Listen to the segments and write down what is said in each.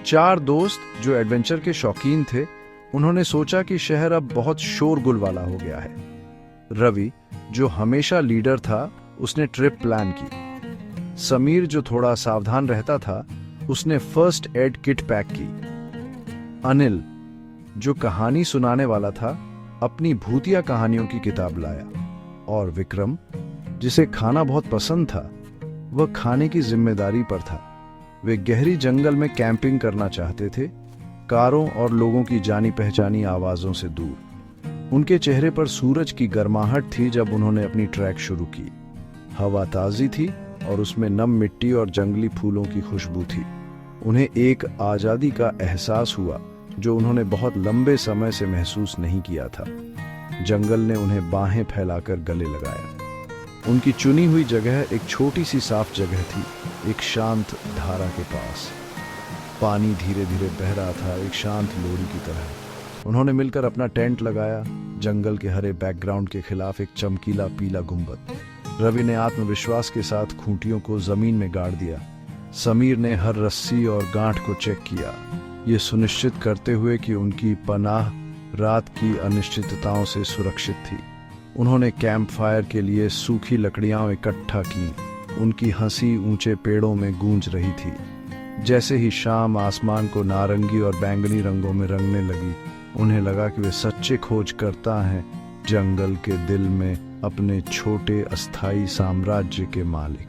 चार दोस्त जो एडवेंचर के शौकीन थे, उन्होंने सोचा कि शहर अब बहुत शोरगुल वाला हो गया है। रवि, जो हमेशा लीडर था, उसने ट्रिप प्लान की। समीर, जो थोड़ा सावधान रहता था, उसने फर्स्ट एड किट पैक की। अनिल, जो कहानी सुनाने वाला था, अपनी भूतिया कहानियों की किताब लाया। और विक्रम, जिसे खाना बहुत पसंद था, वह खाने की जिम्मेदारी पर था। वे गहरी जंगल में कैंपिंग करना चाहते थे, कारों और लोगों की जानी पहचानी आवाजों से दूर। उनके चेहरे पर सूरज की गर्माहट थी जब उन्होंने अपनी ट्रैक शुरू की। हवा ताजी थी और उसमें नम मिट्टी और जंगली फूलों की खुशबू थी। उन्हें एक आजादी का एहसास हुआ जो उन्होंने बहुत लंबे समय से महसूस नहीं किया था। जंगल ने उन्हें बाहें फैलाकर गले लगाया। उनकी चुनी हुई जगह एक छोटी सी साफ जगह थी, एक शांत धारा के पास। पानी धीरे धीरे बह रहा था, एक शांत लोरी की तरह। उन्होंने मिलकर अपना टेंट लगाया, जंगल के हरे बैकग्राउंड के खिलाफ एक चमकीला पीला गुंबद। रवि ने आत्मविश्वास के साथ खूंटियों को जमीन में गाड़ दिया। समीर ने हर रस्सी और गांठ को चेक किया, ये सुनिश्चित करते हुए कि उनकी पनाह रात की अनिश्चितताओं से सुरक्षित थी। उन्होंने कैंप फायर के लिए सूखी लकड़ियां इकट्ठा की। उनकी हंसी ऊंचे पेड़ों में गूंज रही थी। जैसे ही शाम आसमान को नारंगी और बैंगनी रंगों में रंगने लगी, उन्हें लगा कि वे सच्चे खोजकर्ता हैं, जंगल के दिल में अपने छोटे अस्थाई साम्राज्य के मालिक।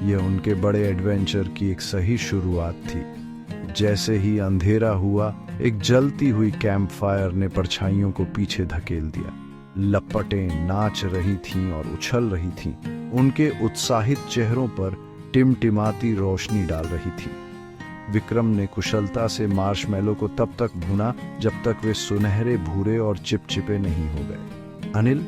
यह उनके बड़े एडवेंचर की एक सही शुरुआत थी। जैसे ही अंधेरा हुआ, एक जलती हुई कैंप फायर ने परछाइयों को पीछे धकेल दिया। लपटें नाच रही थीं और उछल रही थीं। उनके उत्साहित चेहरों पर टिमटिमाती रोशनी डाल रही थी। विक्रम ने कुशलता से मार्शमैलो को तब तक भुना जब तक वे सुनहरे, भूरे और चिपचिपे नहीं हो गए। अनिल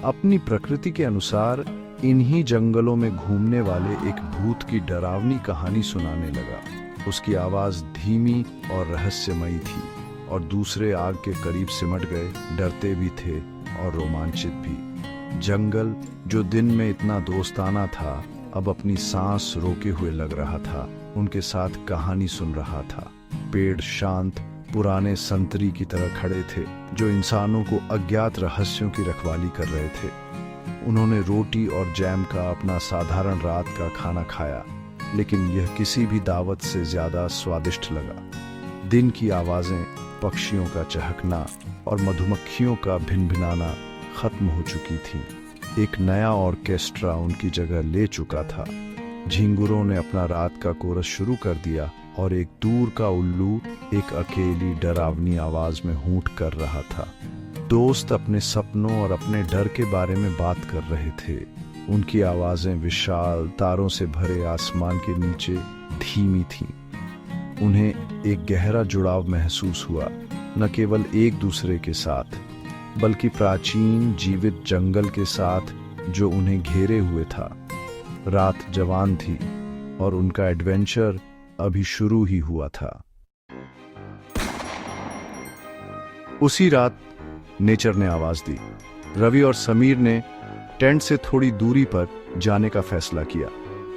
अपनी प्रकृति के अनुसार इन्हीं जंगलों में घूमने वाले एक भूत की डरावनी कहानी सुनाने लगा। उसकी आवाज धीमी और रहस्यमयी थी और दूसरे आग के करीब सिमट गए, डरते भी थे और रोमांचित भी। जंगल, जो दिन में इतना दोस्ताना था, अब अपनी सांस रोके हुए लग रहा था, उनके साथ कहानी सुन रहा था। पेड़ शांत, पुराने संतरी की तरह खड़े थे, जो इंसानों को अज्ञात रहस्यों की रखवाली कर रहे थे। उन्होंने रोटी और जैम का अपना साधारण रात का खाना खाया, लेकिन यह किसी भी दावत से ज्यादा स्वादिष्ट लगा। दिन की आवाजें, पक्षियों का चहकना और मधुमक्खियों का भिनभिनाना खत्म हो चुकी थीं। एक नया ऑर्केस्ट्रा उनकी जगह ले चुका था। झिंगुरों ने अपना रात का कोरस शुरू कर दिया और एक दूर का उल्लू एक अकेली डरावनी आवाज में हूंट कर रहा था। दोस्त अपने सपनों और अपने डर के बारे में बात कर रहे थे। उनकी आवाजें विशाल तारों से भरे आसमान के नीचे धीमी थीं। उन्हें एक गहरा जुड़ाव महसूस हुआ, न केवल एक दूसरे के साथ, बल्कि प्राचीन जीवित जंगल के साथ जो उन्हें घेरे हुए था। रात जवान थी और उनका एडवेंचर अभी शुरू ही हुआ था। उसी रात नेचर ने आवाज दी। रवि और समीर ने टेंट से थोड़ी दूरी पर जाने का फैसला किया।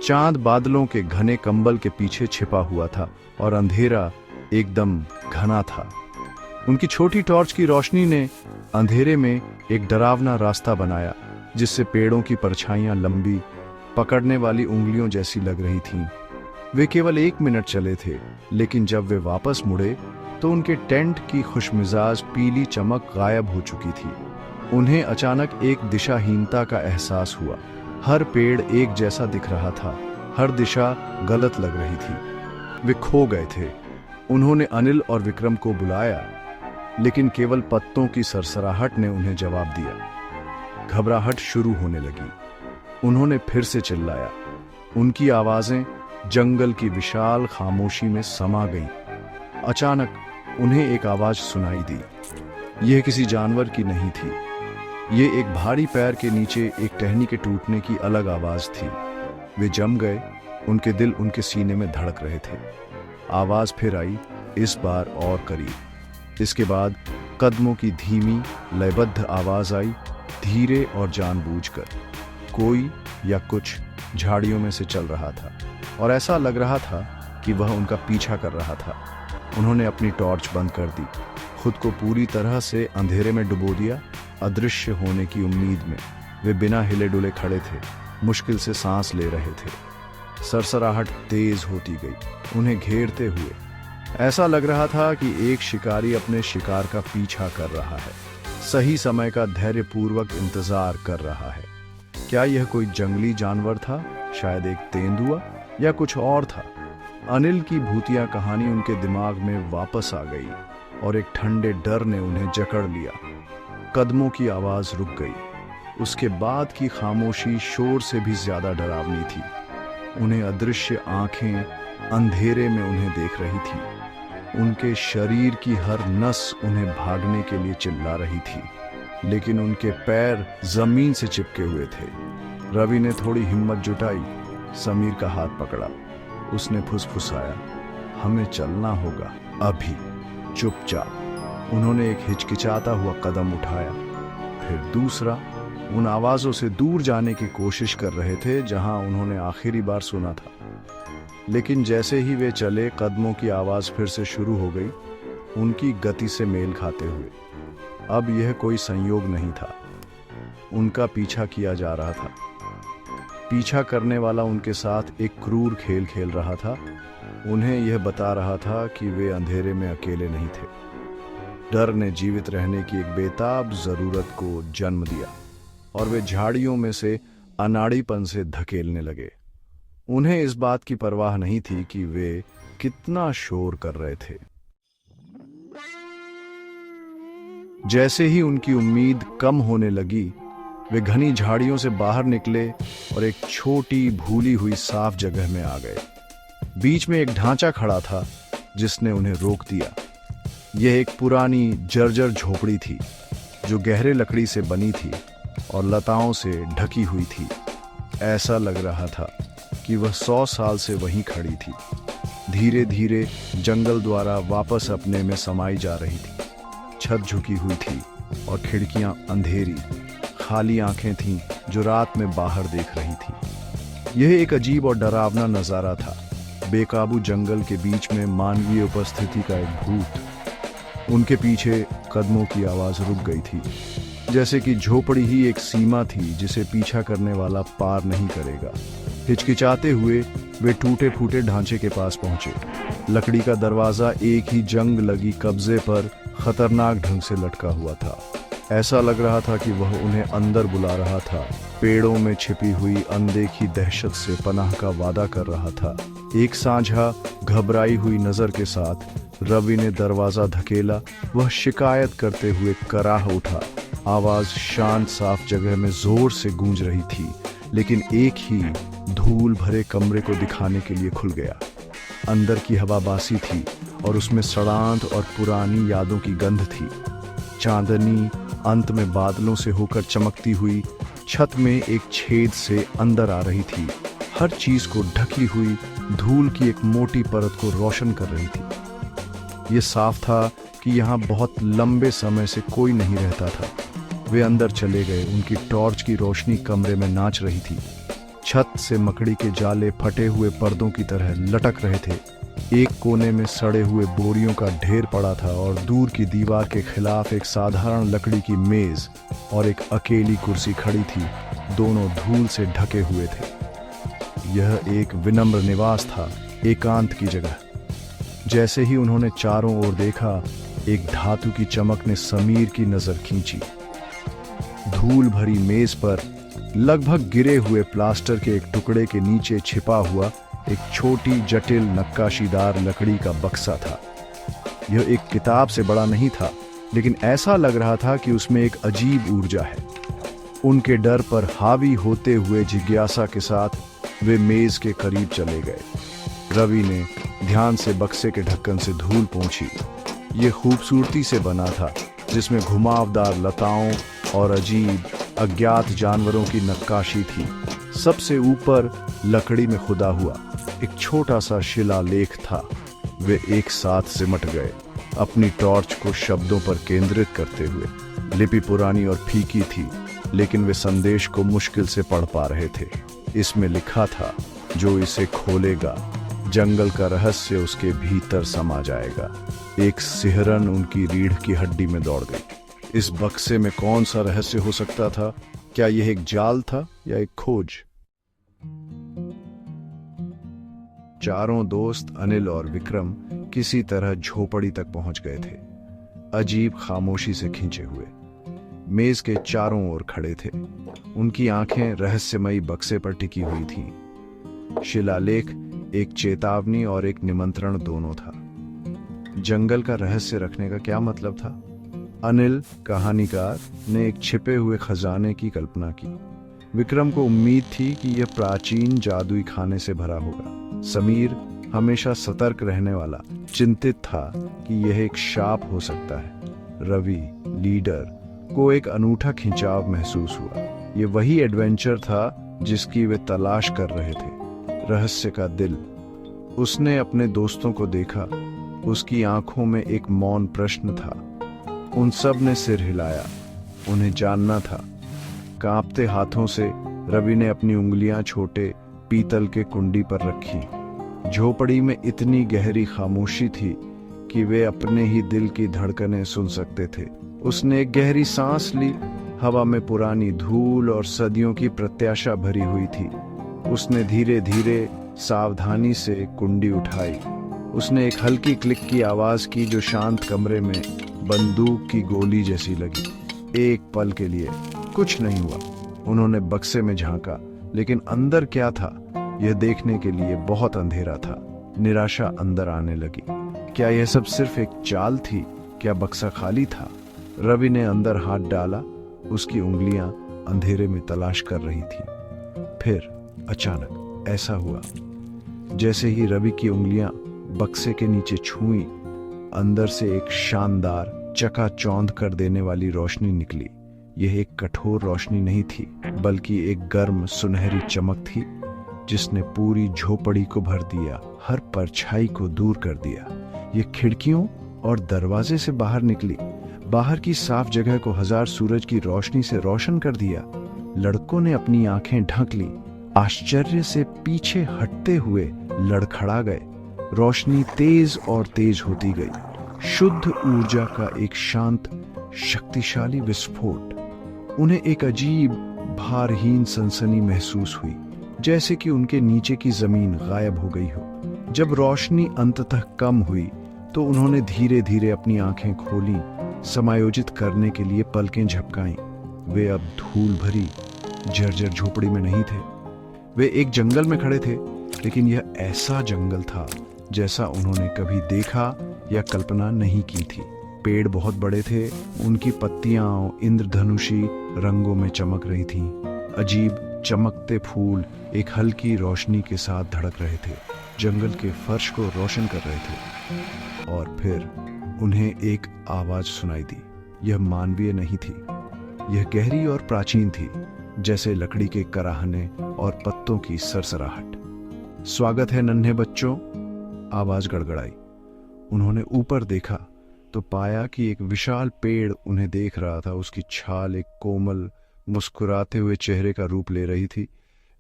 चांद बादलों के घने कंबल के पीछे छिपा हुआ था और अंधेरा एकदम घना था। उनकी छोटी टॉर्च की रोशनी ने अंधेरे में एक डरावना रास्ता बनाया, जिससे पेड़ों की परछाइयां लंबी, पकड़ने वाली उंगलियों जैसी लग रही थीं। वे केवल 1 मिनट चले थे, लेकिन जब वे वापस मुड़े तो उनके टेंट की खुशमिजाज पीली चमक गायब हो चुकी थी। उन्हें अचानक एक दिशाहीनता का एहसास हुआ। हर पेड़ एक जैसा दिख रहा था, हर दिशा गलत लग रही थी। वे खो गए थे। उन्होंने अनिल और विक्रम को बुलाया, लेकिन केवल पत्तों की सरसराहट ने उन्हें जवाब दिया। घबराहट शुरू होने लगी। उन्होंने फिर से चिल्लाया। उनकी आवाजें जंगल की विशाल खामोशी में समा गईं। अचानक उन्हें एक आवाज सुनाई दी। यह किसी जानवर की नहीं थी। ये एक भारी पैर के नीचे एक टहनी के टूटने की अलग आवाज थी। वे जम गए, उनके दिल उनके सीने में धड़क रहे थे। आवाज फिर आई, इस बार और करीब। इसके बाद कदमों की धीमी लयबद्ध आवाज आई, धीरे और जानबूझकर। कोई या कुछ झाड़ियों में से चल रहा था और ऐसा लग रहा था कि वह उनका पीछा कर रहा था। उन्होंने अपनी टॉर्च बंद कर दी, खुद को पूरी तरह से अंधेरे में डुबो दिया। अदृश्य होने की उम्मीद में वे बिना हिले डुले खड़े थे, मुश्किल से सांस ले रहे थे। सरसराहट तेज होती गई, उन्हें घेरते हुए। ऐसा लग रहा था कि एक शिकारी अपने शिकार का पीछा कर रहा है, सही समय का धैर्यपूर्वक इंतजार कर रहा है। क्या यह कोई जंगली जानवर था, शायद एक तेंदुआ, या कुछ और था? अनिल की भूतिया कहानी उनके दिमाग में वापस आ गई और एक ठंडे डर ने उन्हें जकड़ लिया। कदमों की आवाज रुक गई। उसके बाद की खामोशी शोर से भी ज्यादा डरावनी थी। उन्हें अदृश्य आंखें अंधेरे में उन्हें देख रही थी। उनके शरीर की हर नस उन्हें भागने के लिए चिल्ला रही थी, लेकिन उनके पैर जमीन से चिपके हुए थे। रवि ने थोड़ी हिम्मत जुटाई, समीर का हाथ पकड़ा। उसने फुसफुसाया, हमें चलना होगा अभी, चुपचाप। उन्होंने एक हिचकिचाता हुआ कदम उठाया, फिर दूसरा। उन आवाजों से दूर जाने की कोशिश कर रहे थे जहां उन्होंने आखिरी बार सुना था। लेकिन जैसे ही वे चले, कदमों की आवाज फिर से शुरू हो गई, उनकी गति से मेल खाते हुए। अब यह कोई संयोग नहीं था, उनका पीछा किया जा रहा था। पीछा करने वाला उनके साथ एक क्रूर खेल खेल रहा था। उन्हें यह बता रहा था कि वे अंधेरे में अकेले नहीं थे। डर ने जीवित रहने की एक बेताब जरूरत को जन्म दिया और वे झाड़ियों में से अनाड़ीपन से धकेलने लगे। उन्हें इस बात की परवाह नहीं थी कि वे कितना शोर कर रहे थे। जैसे ही उनकी उम्मीद कम होने लगी, वे घनी झाड़ियों से बाहर निकले और एक छोटी भूली हुई साफ जगह में आ गए। बीच में एक ढांचा खड़ा था जिसने उन्हें रोक दिया। यह एक पुरानी जर्जर झोपड़ी थी जो गहरे लकड़ी से बनी थी और लताओं से ढकी हुई थी। ऐसा लग रहा था कि वह 100 साल से वहीं खड़ी थी, धीरे धीरे जंगल द्वारा वापस अपने में समाई जा रही थी। छत झुकी हुई थी और खिड़कियां अंधेरी, खाली आंखें थीं जो रात में बाहर देख रही थी। यह एक अजीब और डरावना नजारा था। बेकाबू जंगल के बीच में मानवीय उपस्थिति का एक भूत। उनके पीछे कदमों की आवाज रुक गई थी, जैसे कि झोपड़ी ही एक सीमा थी जिसे पीछा करने वाला पार नहीं करेगा। हिचकिचाते हुए वे टूटे फूटे ढांचे के पास पहुंचे। लकड़ी का दरवाजा एक ही जंग लगी कब्जे पर खतरनाक ढंग से लटका हुआ था। ऐसा लग रहा था कि वह उन्हें अंदर बुला रहा था, पेड़ों में छिपी हुई अनदेखी दहशत से पनाह का वादा कर रहा था। एक साझा घबराई हुई नजर के साथ रवि ने दरवाजा धकेला। वह शिकायत करते हुए कराह उठा। आवाज शांत साफ जगह में जोर से गूंज रही थी, लेकिन एक ही धूल भरे कमरे को दिखाने के लिए खुल गया। अंदर की हवा बासी थी और उसमें सड़ांत और पुरानी यादों की गंध थी। चांदनी अंत में बादलों से होकर चमकती हुई छत में एक छेद से अंदर आ रही थी। हर चीज को ढकी हुई धूल की एक मोटी परत को रोशन कर रही थी। ये साफ था कि यहाँ बहुत लंबे समय से कोई नहीं रहता था। वे अंदर चले गए। उनकी टॉर्च की रोशनी कमरे में नाच रही थी। छत से मकड़ी के जाले फटे हुए पर्दों की तरह लटक रहे थे। एक कोने में सड़े हुए बोरियों का ढेर पड़ा था और दूर की दीवार के खिलाफ एक साधारण लकड़ी की मेज और एक अकेली कुर्सी खड़ी थी, दोनों धूल से ढके हुए थे। यह एक विनम्र निवास था, एकांत की जगह। जैसे ही उन्होंने चारों ओर देखा, एक धातु की चमक ने समीर की नजर खींची। धूल भरी मेज पर लगभग गिरे हुए प्लास्टर के एक टुकड़े के नीचे छिपा हुआ एक छोटी जटिल नक्काशीदार लकड़ी का बक्सा था। यह एक किताब से बड़ा नहीं था, लेकिन ऐसा लग रहा था कि उसमें एक अजीब ऊर्जा है। उनके डर पर हावी होते हुए जिज्ञासा के साथ वे मेज के करीब चले गए। रवि ने ध्यान से बक्से के ढक्कन से धूल पोंछी। ये खूबसूरती से बना था, जिसमें घुमावदार लताओं और अजीब अज्ञात जानवरों की नक्काशी थी। सबसे ऊपर लकड़ी में खुदा हुआ एक छोटा सा शिलालेख था। वे एक साथ सिमट गए, अपनी टॉर्च को शब्दों पर केंद्रित करते हुए। लिपि पुरानी और फीकी थी, लेकिन वे संदेश को मुश्किल से पढ़ पा रहे थे। इसमें लिखा था, जो इसे खोलेगा जंगल का रहस्य उसके भीतर समा जाएगा। एक सिहरन उनकी रीढ़ की हड्डी में दौड़ गई। इस बक्से में कौन सा रहस्य हो सकता था? क्या यह एक जाल था या एक खोज? चारों दोस्त अनिल और विक्रम किसी तरह झोपड़ी तक पहुंच गए थे, अजीब खामोशी से खींचे हुए। मेज के चारों ओर खड़े थे। उनकी आंखें रहस्यमयी बक्से पर टिकी हुई थीं। शिलालेख एक चेतावनी और एक निमंत्रण दोनों था। जंगल का रहस्य रखने का क्या मतलब था? अनिल कहानीकार ने एक छिपे हुए खजाने की कल्पना की। विक्रम को उम्मीद थी कि यह प्राचीन जादुई खाने से भरा होगा। समीर हमेशा सतर्क रहने वाला चिंतित था कि यह एक शाप हो सकता है। रवि लीडर को एक अनूठा खिंचाव महसूस हुआ। यह वही एडवेंचर था जिसकी वे तलाश कर रहे थे, रहस्य का दिल। उसने अपने दोस्तों को देखा। उसकी आंखों में एक मौन प्रश्न था। उन सब ने सिर हिलाया। उन्हें जानना था। कांपते हाथों से रवि ने अपनी उंगलियां छोटे पीतल के कुंडी पर रखी। झोपड़ी में इतनी गहरी खामोशी थी कि वे अपने ही दिल की धड़कनें सुन सकते थे। उसने एक गहरी सांस ली। हवा में पुरानी धूल और सदियों की प्रत्याशा भरी हुई थी। उसने धीरे धीरे सावधानी से कुंडी उठाई। उसने एक हल्की क्लिक की आवाज की जो शांत कमरे में बंदूक की गोली जैसी लगी। एक पल के लिए कुछ नहीं हुआ। उन्होंने बक्से में झांका, लेकिन अंदर क्या था यह देखने के लिए बहुत अंधेरा था। निराशा अंदर आने लगी। क्या यह सब सिर्फ एक चाल थी? क्या बक्सा खाली था? रवि ने अंदर हाथ डाला। उसकी उंगलियां अंधेरे में तलाश कर रही थी। फिर अचानक ऐसा हुआ, जैसे ही रवि की उंगलियां बक्से के नीचे छुई, अंदर से एक शानदार चकाचौंध कर देने वाली रोशनी निकली। यह एक कठोर रोशनी नहीं थी, बल्कि एक गर्म सुनहरी चमक थी जिसने पूरी झोपड़ी को भर दिया, हर परछाई को दूर कर दिया। यह खिड़कियों और दरवाजे से बाहर निकली। बाहर की साफ जगह को हजार सूरज की रोशनी से रोशन कर दिया। लड़कों ने अपनी आंखें ढक ली। आश्चर्य से पीछे हटते हुए लड़खड़ा गए। रोशनी तेज और तेज होती गई। शुद्ध ऊर्जा का एक शांत शक्तिशाली विस्फोट। उन्हें एक अजीब भारहीन सनसनी महसूस हुई, जैसे कि उनके नीचे की जमीन गायब हो गई हो। जब रोशनी अंततः कम हुई तो उन्होंने धीरे धीरे अपनी आंखें खोली। समायोजित करने के लिए पलकें झपकाईं। वे अब धूल भरी जर्जर झोपड़ी में नहीं थे। वे एक जंगल में खड़े थे, लेकिन यह ऐसा जंगल था जैसा उन्होंने कभी देखा या कल्पना नहीं की थी। पेड़ बहुत बड़े थे। उनकी पत्तियां इंद्रधनुषी रंगों में चमक रही थीं। अजीब चमकते फूल एक हल्की रोशनी के साथ धड़क रहे थे, जंगल के फर्श को रोशन कर रहे थे। और फिर उन्हें एक आवाज सुनाई दी। यह मानवीय नहीं थी। यह गहरी और प्राचीन थी, जैसे लकड़ी के कराहने और पत्तों की सरसराहट। स्वागत है नन्हे बच्चों, आवाज गड़गड़ाई। उन्होंने ऊपर देखा तो पाया कि एक विशाल पेड़ उन्हें देख रहा था। उसकी छाल एक कोमल मुस्कुराते हुए चेहरे का रूप ले रही थी।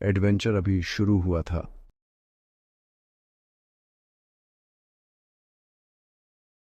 एडवेंचर अभी शुरू हुआ था।